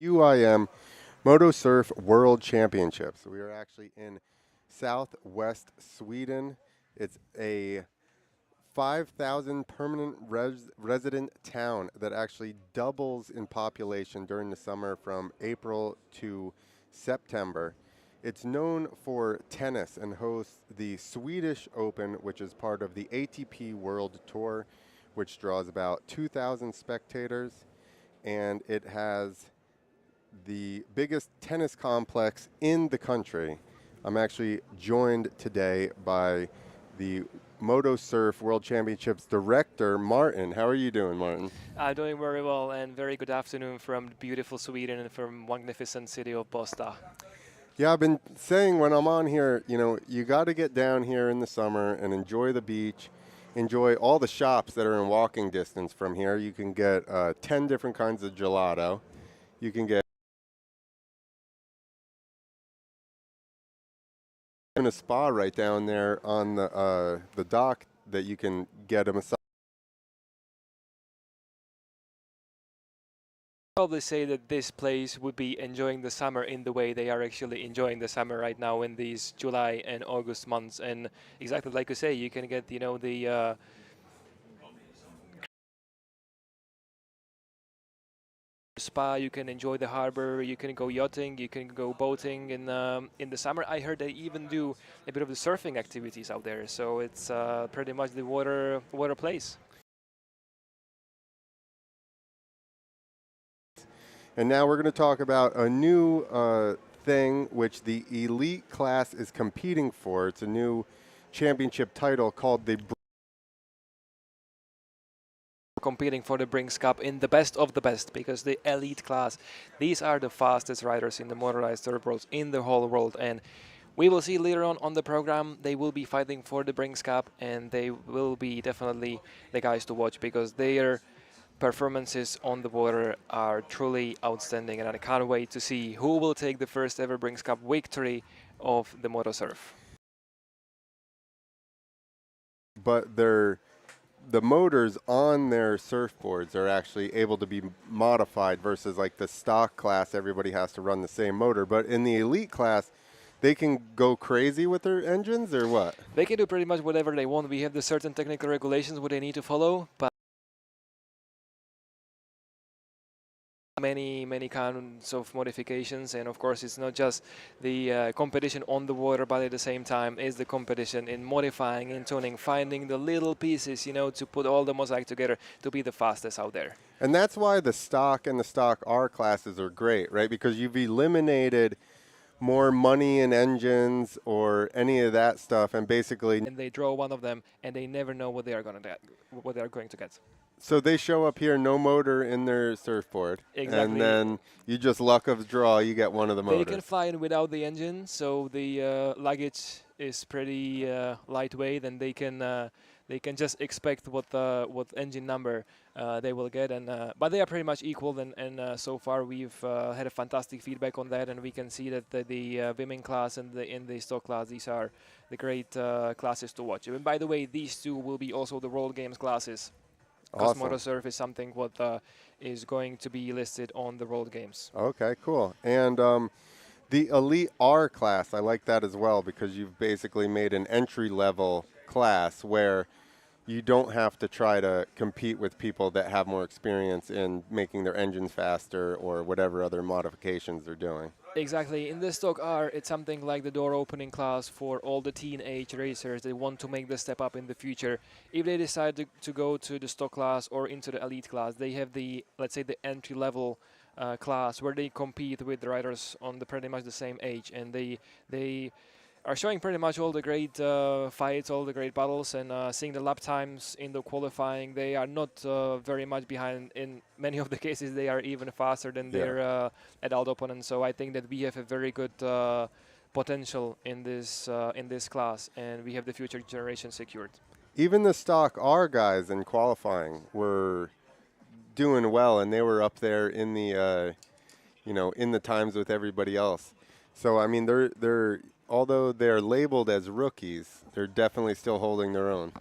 UIM MotoSurf World Championships. We are actually in southwest Sweden. It's a 5,000 permanent resident town that actually doubles in population during the summer from April to September. It's known for tennis and hosts the Swedish Open, which is part of the ATP World Tour, which draws about 2,000 spectators. And it has the biggest tennis complex in the country. I'm actually joined today by the MotoSurf World Championships director, Martin. How are you doing, Martin? Doing very well, and very good afternoon from beautiful Sweden and from magnificent city of Båstad. Yeah, I've been saying when I'm on here, you got to get down here in the summer and enjoy the beach, enjoy all the shops that are in walking distance from here. You can get 10 different kinds of gelato. You can get in a spa right down there on the dock that you can get a massage. Probably say that this place would be enjoying the summer in the way they are actually enjoying the summer right now in these July and August months. And exactly like you say, you can get the spa, you can enjoy the harbor, you can go yachting, you can go boating in the summer. I heard they even do a bit of the surfing activities out there, so it's pretty much the water place. And now we're going to talk about a new thing which the elite class is competing for. It's a new championship title called the Competing for the Brinks Cup in the best of the best, because the elite class, these are the fastest riders in the motorized surf roads in the whole world, and we will see later on the program they will be fighting for the Brinks Cup, and they will be definitely the guys to watch because their performances on the water are truly outstanding, and I can't wait to see who will take the first ever Brinks Cup victory of the MotoSurf. but the motors on their surfboards are actually able to be modified versus like the stock class everybody has to run the same motor, but in the elite class they can go crazy with their engines or what? They can do pretty much whatever they want. We have the certain technical regulations what they need to follow, but many kinds of modifications, and of course it's not just the competition on the water, but at the same time is the competition in modifying, in tuning, finding the little pieces, to put all the mosaic together to be the fastest out there. And that's why the stock and the stock R classes are great, right? Because you've eliminated more money in engines or any of that stuff, and basically And they draw one of them, and they never know what they are going to get. so they show up here, no motor in their surfboard, Exactly. and then you just luck of the draw, you get one of the They motors. can fly in without the engine, so the luggage is pretty lightweight, and they can just expect what engine number they will get, and but they are pretty much equal, and so far we've had a fantastic feedback on that, and we can see that the women class and in the stock class, these are the great classes to watch. And by the way, these two will be also the World Games classes, because Awesome. MotoSurf is something what is going to be listed on the World Games. Okay, cool. And the Elite R class, I like that as well because you've basically made an entry level class where you don't have to try to compete with people that have more experience in making their engines faster or whatever other modifications they're doing. Exactly. In the stock R, it's something like the door opening class for all the teenage racers that want to make the step up in the future. If they decide to go to the stock class or into the elite class, they have the, let's say, the entry level class where they compete with the riders on the pretty much the same age, and they are showing pretty much all the great fights, all the great battles, and seeing the lap times in the qualifying. They are not very much behind. In many of the cases, they are even faster than their adult opponents. So I think that we have a very good potential in this class, and we have the future generation secured. Even the stock R guys in qualifying were doing well, and they were up there in the in the times with everybody else. So I mean, they're although they're labeled as rookies, they're definitely still holding their own.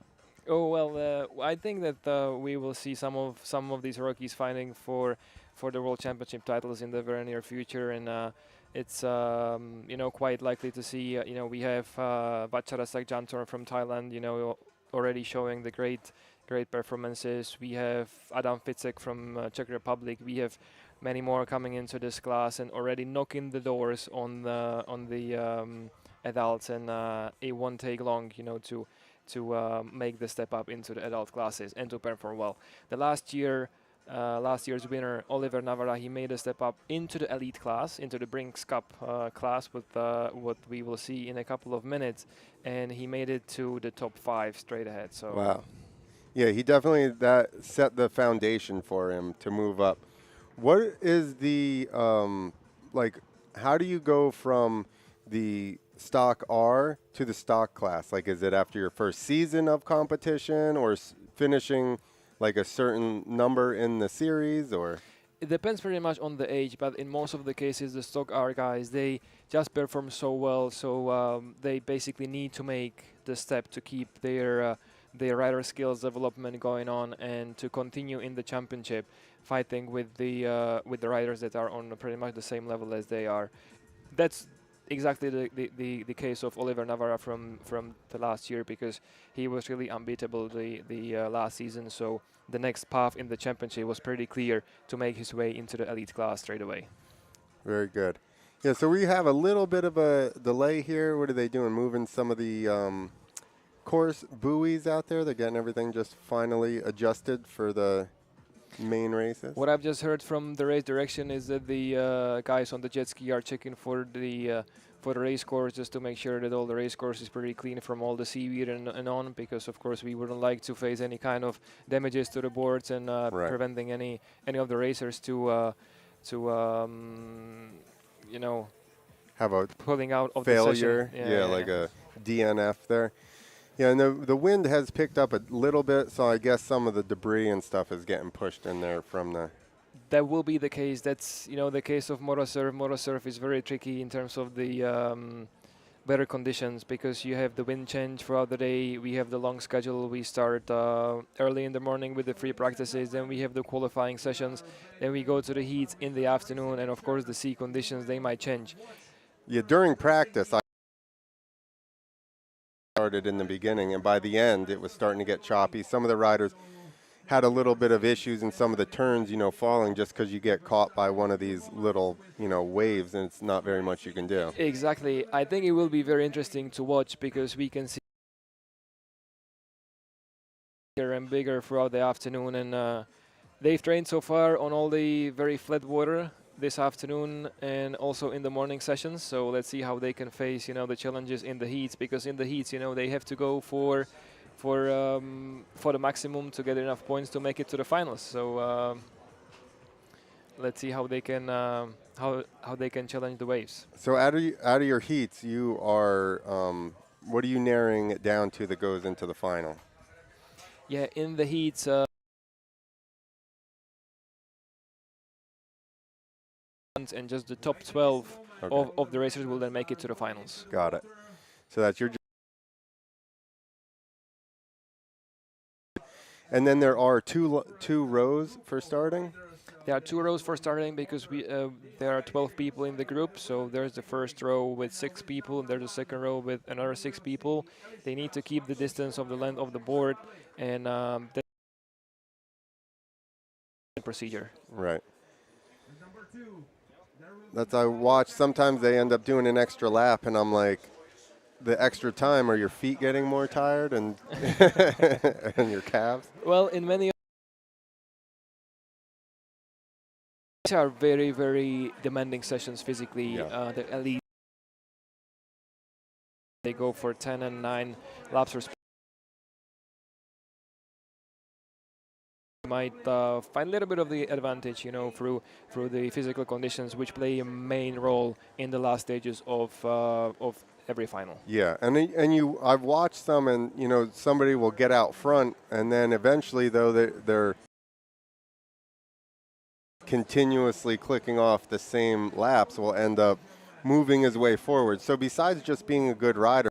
Oh well, I think that we will see some of these rookies fighting for for the World Championship titles in the very near future, and it's quite likely to see. We have Vacharasak Jantor from Thailand, already showing the great performances. We have Adam Fitzek from Czech Republic. We have many more coming into this class and already knocking the doors on the adults, and it won't take long, to make the step up into the adult classes and to perform well. The last year's winner, Oliver Navarra, he made a step up into the elite class, into the Brinks Cup class, with what we will see in a couple of minutes, and he made it to the top 5 straight ahead. So Wow. Yeah, he definitely set the foundation for him to move up. What is the like? How do you go from the stock R to the stock class? Like, is it after your first season of competition, or finishing like a certain number in the series, or? it depends pretty much on the age, but in most of the cases, the stock R guys, they just perform so well, so they basically need to make the step to keep their rider skills development going on and to continue in the championship, fighting with the riders that are on pretty much the same level as they are. That's exactly the case of Oliver Navarra from the last year, because he was really unbeatable the last season. So the next path in the championship was pretty clear to make his way into the elite class straight away. Very good. Yeah, so we have a little bit of a delay here. What are they doing? Moving some of the course buoys out there. They're getting everything just finally adjusted for the main races. What I've just heard from the race direction is that the guys on the jet ski are checking for the race course, just to make sure that all the race course is pretty clean from all the seaweed and on, because of course we wouldn't like to face any kind of damages to the boards, and Right. preventing any of the racers to Have a pulling out of failure. the session. Yeah, like a DNF there. Yeah, and the wind has picked up a little bit, so I guess some of the debris and stuff is getting pushed in there from the. That will be the case. That's the case of MotoSurf. MotoSurf is very tricky in terms of the weather conditions, because you have the wind change throughout the day. We have the long schedule. We start early in the morning with the free practices, then we have the qualifying sessions, then we go to the heats in the afternoon, and of course the sea conditions, they might change. Yeah, during practice, I started in the beginning, and by the end, it was starting to get choppy. Some of the riders had a little bit of issues in some of the turns, falling just because you get caught by one of these little, waves, and it's not very much you can do. Exactly. I think it will be very interesting to watch, because we can see bigger and bigger throughout the afternoon, and they've trained so far on all the very flat water this afternoon and also in the morning sessions. So let's see how they can face, the challenges in the heats, because in the heats, they have to go for the maximum to get enough points to make it to the finals. So let's see how they can how they can challenge the waves. So out of your heats, you are what are you narrowing it down to that goes into the final? Yeah, in the heats. And just the top 12 of the racers will then make it to the finals. Got it. So that's your. And then there are two rows for starting. There are 2 rows for starting, because there are 12 people in the group. So there's the first row with 6 people, and there's the second row with another 6 people. They need to keep the distance of the length of the board, and that's the procedure. Right. That's I watch. Sometimes they end up doing an extra lap, and I'm like, the extra time, are your feet getting more tired and and your calves? Well, in many these are very, very demanding sessions physically. Yeah. The elite, they go for 10 and 9 laps or might find a little bit of the advantage, through the physical conditions, which play a main role in the last stages of every final. Yeah, and I've watched some, and somebody will get out front, and then eventually, though, they're continuously clicking off the same laps, will end up moving his way forward. So besides just being a good rider,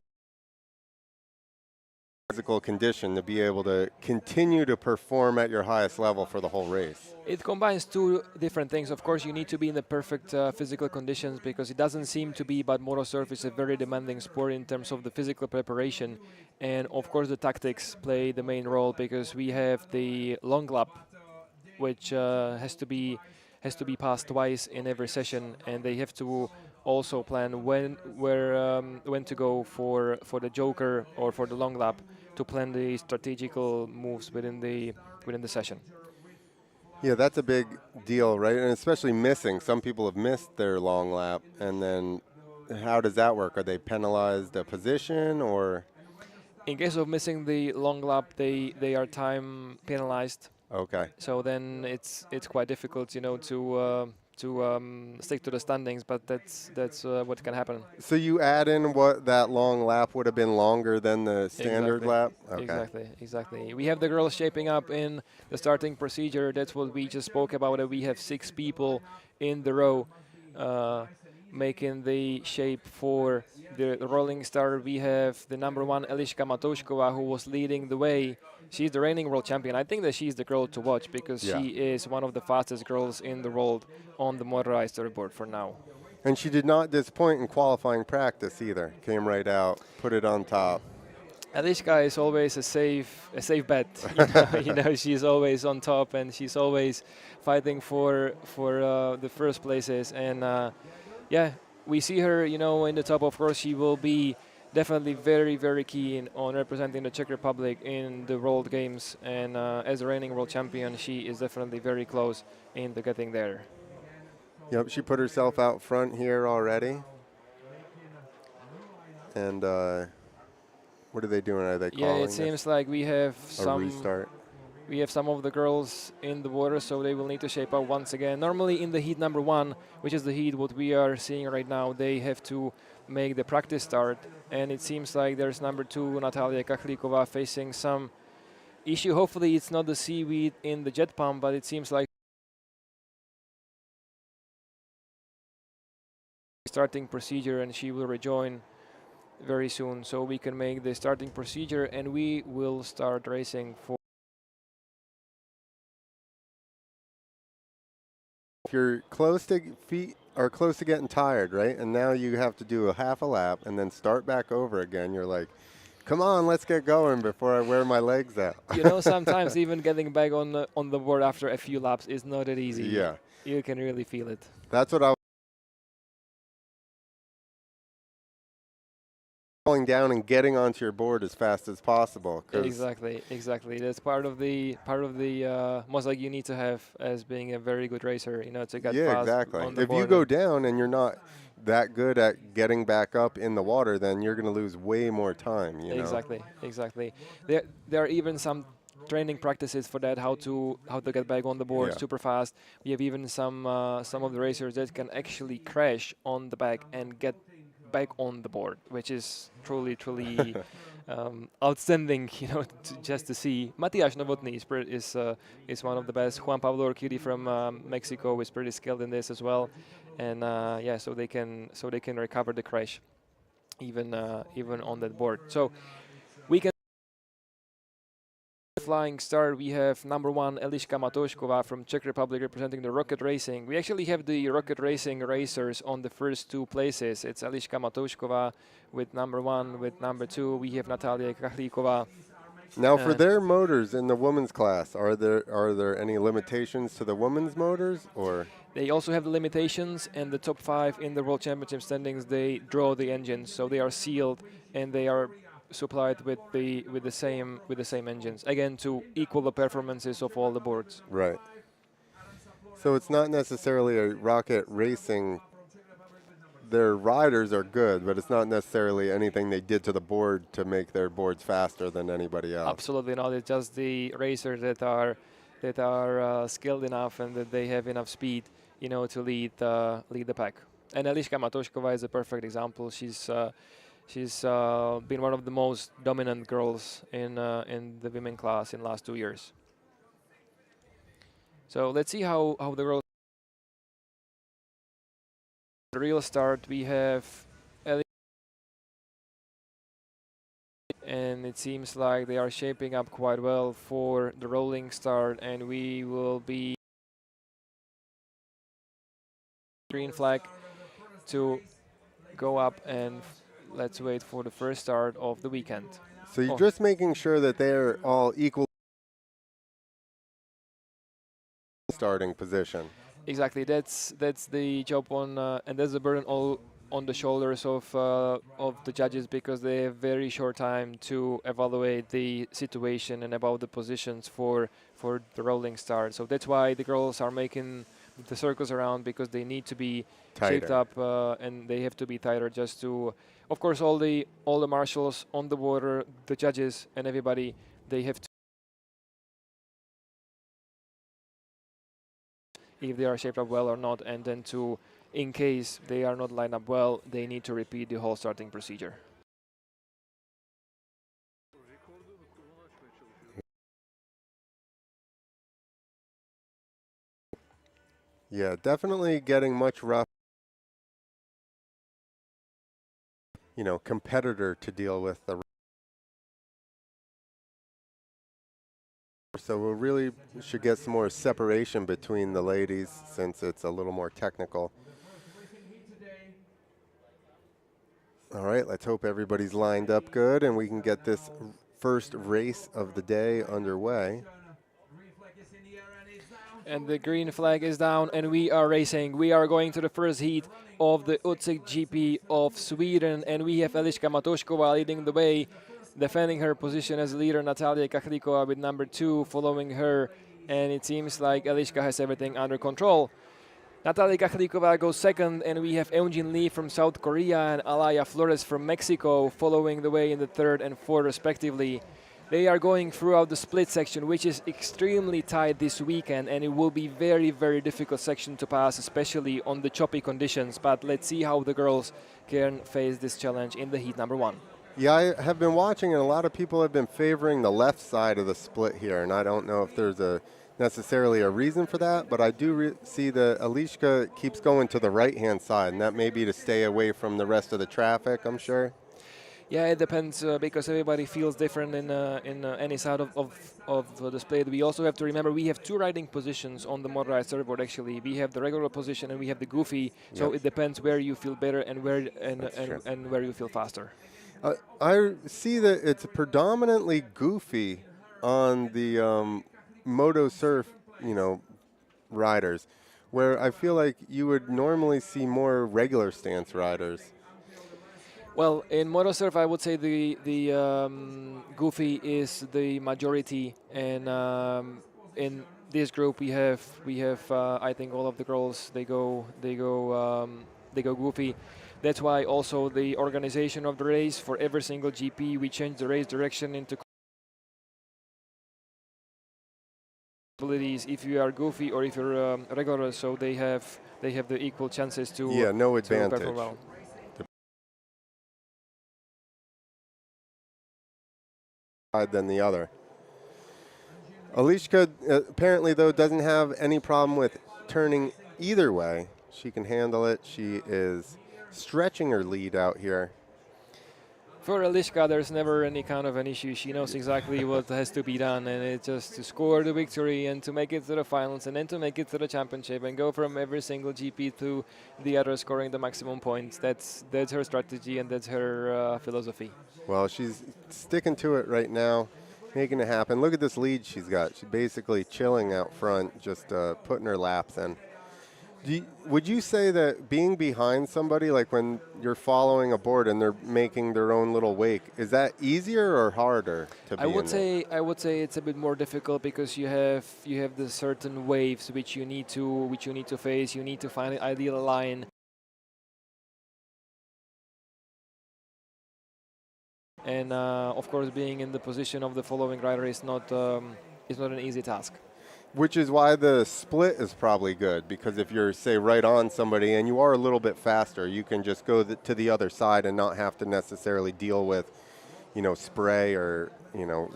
he's physical condition to be able to continue to perform at your highest level for the whole race? It combines two different things. Of course, you need to be in the perfect physical conditions because it doesn't seem to be, but MotoSurf is a very demanding sport in terms of the physical preparation. And of course, the tactics play the main role because we have the long lap, which has to be passed twice in every session, and they have to also plan when to go for the joker or for the long lap to plan the strategical moves within the session. Yeah, that's a big deal, right? And especially missing. Some people have missed their long lap, and then how does that work? Are they penalized a position or? In case of missing the long lap, they are time penalized. Okay. So then it's quite difficult, to stick to the standings. But that's what can happen. So you add in what that long lap would have been longer than the standard Exactly. lap? Okay. Exactly. We have the girls shaping up in the starting procedure. That's what we just spoke about. We have 6 people in the row uh, making the shape for the rolling start. We have the number 1 Eliška Matoušková, who was leading the way. She's the reigning world champion. I think that she's the girl to watch because Yeah. she is one of the fastest girls in the world on the motorized surfboard for now. And she did not disappoint in qualifying practice either. Came right out, put it on top. Eliška is always a safe bet. She's always on top and she's always fighting for the first places. And yeah, we see her, in the top. Of course, she will be definitely very, very keen on representing the Czech Republic in the World Games. And as a reigning world champion, she is definitely very close into getting there. Yep, she put herself out front here already. And what are they doing? Are they Yeah, calling it seems like we have a restart? We have some of the girls in the water, so they will need to shape up once again. Normally in the heat number 1, which is the heat what we are seeing right now, they have to make the practice start. And it seems like there's number 2, Natalia Kachlíková, facing some issue. Hopefully it's not the seaweed in the jet pump, but it seems like starting procedure and she will rejoin very soon. So we can make the starting procedure and we will start racing for. If you're close to feet are close to getting tired, right? And now you have to do a half a lap and then start back over again. You're like, come on, let's get going before I wear my legs out. Sometimes even getting back on the board after a few laps is not that easy. Yeah. You can really feel it. That's what I was falling down and getting onto your board as fast as possible. Exactly. That's part of the mosaic you need to have as being a very good racer. To get Yeah, fast exactly. on the If board. you go down and you're not that good at getting back up in the water, then you're going to lose way more time. Exactly. There are even some training practices for that, how to get back on the board Yeah. super fast. We have even some of the racers that can actually crash on the back and get back on the board, which is truly outstanding, just to see. Matías Novotný is one of the best. Juan Pablo Urquidi from Mexico is pretty skilled in this as well, and so they can recover the crash even on that board. So we can flying start. We have number 1 Eliška Matoušková from Czech Republic representing the Rocket Racing. We actually have the Rocket Racing racers on the first 2 places. It's Eliška Matoušková with number 1. With number 2, we have Natalia Kachlíková. Now, for their motors in the women's class, are there any limitations to the women's motors, or? They also have the limitations, and the top 5 in the World Championship standings, they draw the engines, so they are sealed and they are supplied with the same engines, again to equal the performances of all the boards. Right. So it's not necessarily a Rocket Racing. Their riders are good, but it's not necessarily anything they did to the board to make their boards faster than anybody else. Absolutely not. It's just the racers that are skilled enough and that they have enough speed, to lead the pack. And Eliška Matoušková is a perfect example. She's been one of the most dominant girls in the women class in the last 2 years. So let's see how the girls. The real start, we have Ellie and and it seems like they are shaping up quite well for the rolling start, and we will be green flag to go up, and let's wait for the first start of the weekend. So you're just making sure that they're all equal starting position. Exactly, that's the job on, and that's the burden all on the shoulders of the judges, because they have very short time to evaluate the situation and about the positions for the rolling start. So that's why the girls are making the circles around, because they need to be shaped Tighter. up, and they have to be tighter just to, of course, all the marshals on the water, the judges and everybody, they have to, if they are shaped up well or not, and then to, in case they are not lined up well, they need to repeat the whole starting procedure. Yeah, definitely getting much rough, competitor to deal with. So we really should get some more separation between the ladies, since it's a little more technical. All right, let's hope everybody's lined up good and we can get this first race of the day underway. And the green flag is down, and we are racing. We are going to the first heat of the Utsikt GP of Sweden, and we have Eliška Matošková leading the way, defending her position as leader. Natalia Kachlikova with number 2 following her, and it seems like Eliška has everything under control. Natalia Kachlikova goes second, and we have Eunjin Lee from South Korea and Alaya Flores from Mexico following the way in the third and fourth respectively. They are going throughout the split section, which is extremely tight this weekend, and it will be very, very difficult section to pass, especially on the choppy conditions. But let's see how the girls can face this challenge in the heat number 1. Yeah, I have been watching, and a lot of people have been favoring the left side of the split here, and I don't know if there's necessarily a reason for that, but I do see that Eliška keeps going to the right-hand side, and that may be to stay away from the rest of the traffic, I'm sure. Yeah, it depends, because everybody feels different in any side of the split. We also have to remember we have 2 riding positions on the motorized surfboard. Actually, we have the regular position and we have the goofy. So Yep. it depends where you feel better and where you feel faster. I see that it's predominantly goofy on the MotoSurf, riders, where I feel like you would normally see more regular stance riders. Well, in MotoSurf, I would say the goofy is the majority, and in this group we have I think all of the girls they go goofy. That's why also the organization of the race for every single GP, we change the race direction into abilities if you are goofy or if you're regular, so they have the equal chances to No to advantage perform well. Than the other. Eliška apparently, though, doesn't have any problem with turning either way. She can handle it. She is stretching her lead out here. For Eliška, there's never any kind of an issue. She knows exactly what has to be done, and it's just to score the victory and to make it to the finals and then to make it to the championship and go from every single GP to the other, scoring the maximum points. That's her strategy, and that's her philosophy. Well, she's sticking to it right now, making it happen. Look at this lead she's got. She's basically chilling out front, just putting her laps in. Would you say that being behind somebody, like when you're following a board and they're making their own little wake, is that easier or harder to be I would in say it's a bit more difficult, because you have the certain waves which you need to face. You need to find an ideal line. And of course, being in the position of the following rider is not an easy task. Which is why the split is probably good, because if you're, say, right on somebody and you are a little bit faster, you can just go to the other side and not have to necessarily deal with, spray or,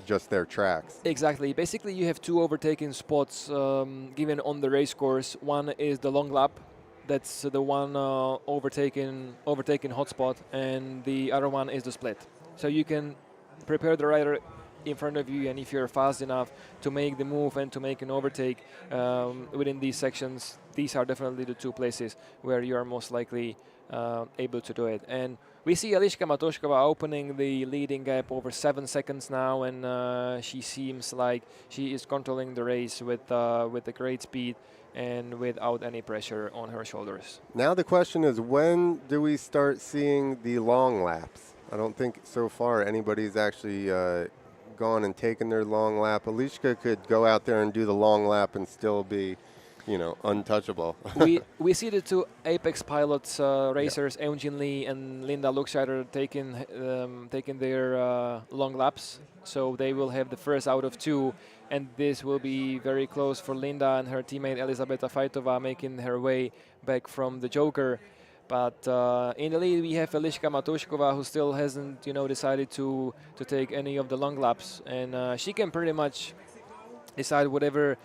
just their tracks. Exactly. Basically, you have 2 overtaking spots given on the race course. One is the long lap. That's the one overtaking hotspot, and the other one is the split. So you can prepare the rider in front of you, and if you're fast enough to make the move and to make an overtake within these sections, these are definitely the two places where you are most likely able to do it. And we see Eliška Matošková opening the leading gap over 7 seconds now, and she seems like she is controlling the race with a great speed and without any pressure on her shoulders. Now the question is, when do we start seeing the long laps? I don't think so far anybody's actually gone and taken their long lap. Eliška could go out there and do the long lap and still be, untouchable. we see the two Apex pilots racers, Eugene Lee and Linda Luxscheider, taking their long laps. So they will have the first out of 2, and this will be very close for Linda and her teammate Elizabeta Fajtová making her way back from the Joker. But in the lead we have Eliška Matošková, who still hasn't, decided to take any of the long laps, and she can pretty much decide whatever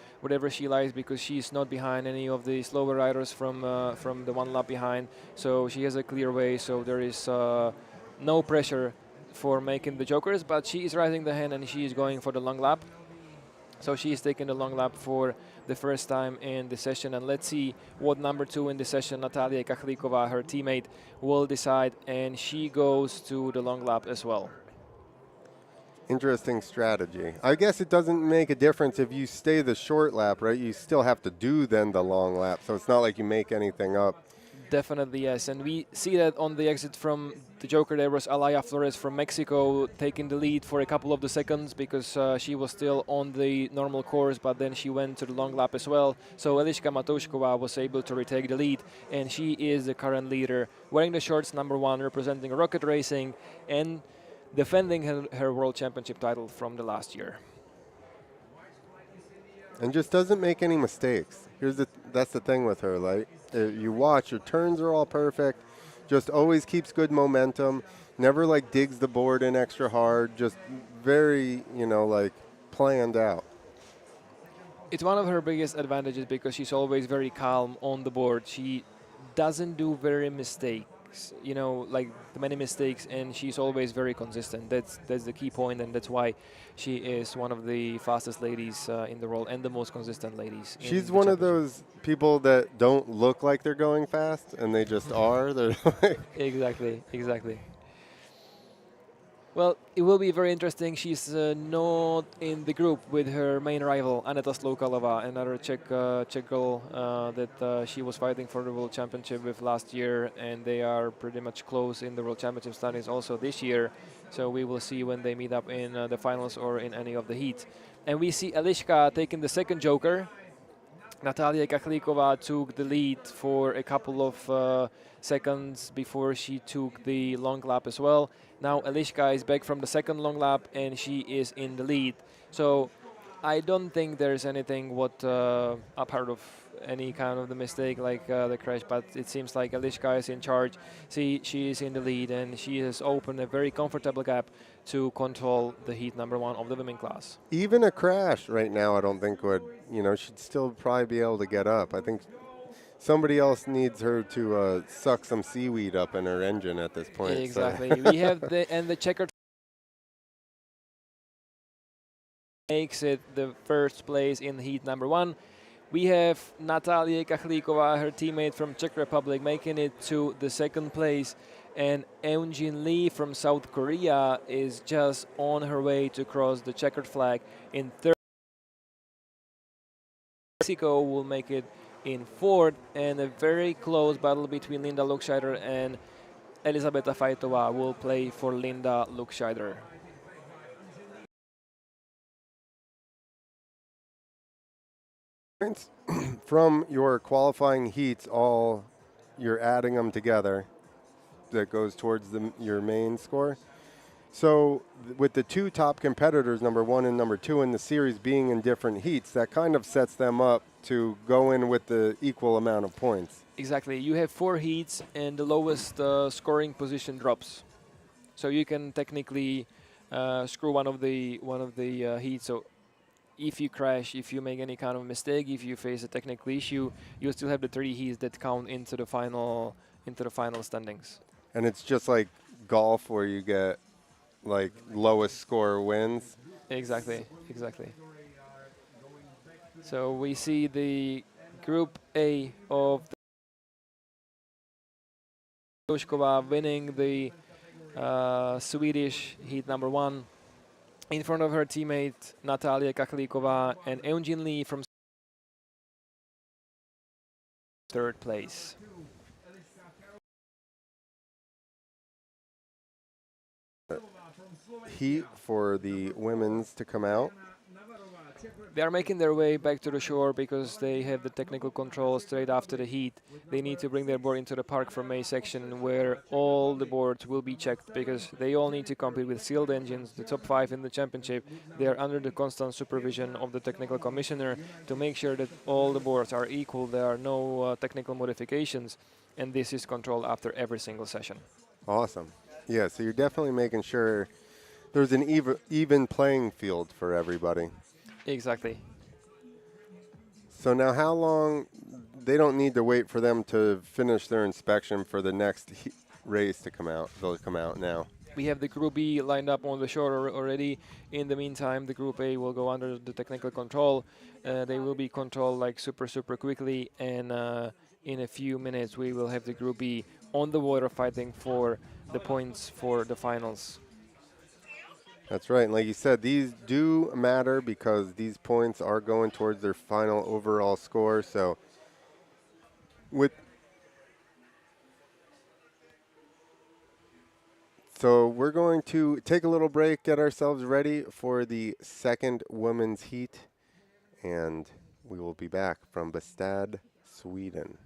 she likes, because she's not behind any of the slower riders from the 1 lap behind. So she has a clear way. So there is no pressure for making the jokers, but she is raising the hand and she is going for the long lap. So she is taking the long lap for the first time in the session, and let's see what number 2 in the session, Natalia Kachlíková, her teammate, will decide, and she goes to the long lap as well. Interesting strategy. I guess it doesn't make a difference if you stay the short lap, right? You still have to do then the long lap, so it's not like you make anything up. Definitely, yes. And we see that on the exit from the Joker, there was Alaya Flores from Mexico taking the lead for a couple of the seconds, because she was still on the normal course, but then she went to the long lap as well. So Eliška Matošková was able to retake the lead, and she is the current leader, wearing the shorts number 1, representing Rocket Racing, and defending her World Championship title from the last year. And just doesn't make any mistakes. That's the thing with her. Like, you watch, her turns are all perfect. Just always keeps good momentum. Never like digs the board in extra hard. Just very, like planned out. It's one of her biggest advantages, because she's always very calm on the board. She doesn't do very mistakes, like many mistakes, and she's always very consistent. That's the key point, and that's why she is one of the fastest ladies in the world and the most consistent ladies. She's one of those people that don't look like they're going fast, and they just are. They're Exactly. Well, it will be very interesting. She's not in the group with her main rival, Aneta Sloukalova, another Czech girl that she was fighting for the World Championship with last year, and they are pretty much close in the World Championship standings also this year. So we will see when they meet up in the finals or in any of the heats. And we see Eliška taking the second joker. Natalia Kachlíková took the lead for a couple of seconds before she took the long lap as well. Now Eliška is back from the second long lap, and she is in the lead. So I don't think there's anything a part of any kind of the mistake like the crash, but it seems like Eliška is in charge. She is in the lead, and she has opened a very comfortable gap to control the heat number 1 of the women class. Even a crash right now, I don't think would, she'd still probably be able to get up. I think somebody else needs her to suck some seaweed up in her engine at this point. Exactly. So. We have the checkered makes it the first place in heat number 1. We have Natalia Kachlíková, her teammate from Czech Republic, making it to the second place. And Eun-Jin Lee from South Korea is just on her way to cross the checkered flag in third. Mexico will make it in fourth, and a very close battle between Linda Luxscheider and Elizabeta Fajtová will play for Linda Luxscheider. From your qualifying heats, you're adding them together. That goes towards your main score. So with the 2 top competitors, number 1 and number 2 in the series being in different heats, that kind of sets them up to go in with the equal amount of points. Exactly. You have 4 heats, and the lowest scoring position drops. So you can technically screw one of the heats. So if you crash, if you make any kind of mistake, if you face a technical issue, you still have the 3 heats that count into the final standings. And it's just like golf, where you get like lowest score wins. Exactly, exactly. So we see the Group A of Joshkova winning the Swedish heat number 1 in front of her teammate Natalia Kaklikova and Eunjin Lee from 3rd place. Heat for the women's to come out. They are making their way back to the shore because they have the technical control straight after the heat. They need to bring their board into the park from May section where all the boards will be checked because they all need to compete with sealed engines, the top 5 in the championship. They are under the constant supervision of the technical commissioner to make sure that all the boards are equal, there are no technical modifications, and this is controlled after every single session. Awesome. Yeah, so you're definitely making sure there's an even playing field for everybody. Exactly. So now how long, they don't need to wait for them to finish their inspection for the next race to come out. They'll come out now. We have the Group B lined up on the shore already. In the meantime, the Group A will go under the technical control. They will be controlled like super quickly, and in a few minutes we will have the Group B on the water fighting for the points for the finals. That's right. And like you said, these do matter because these points are going towards their final overall score. So we're going to take a little break, get ourselves ready for the second women's heat, and we will be back from Båstad, Sweden.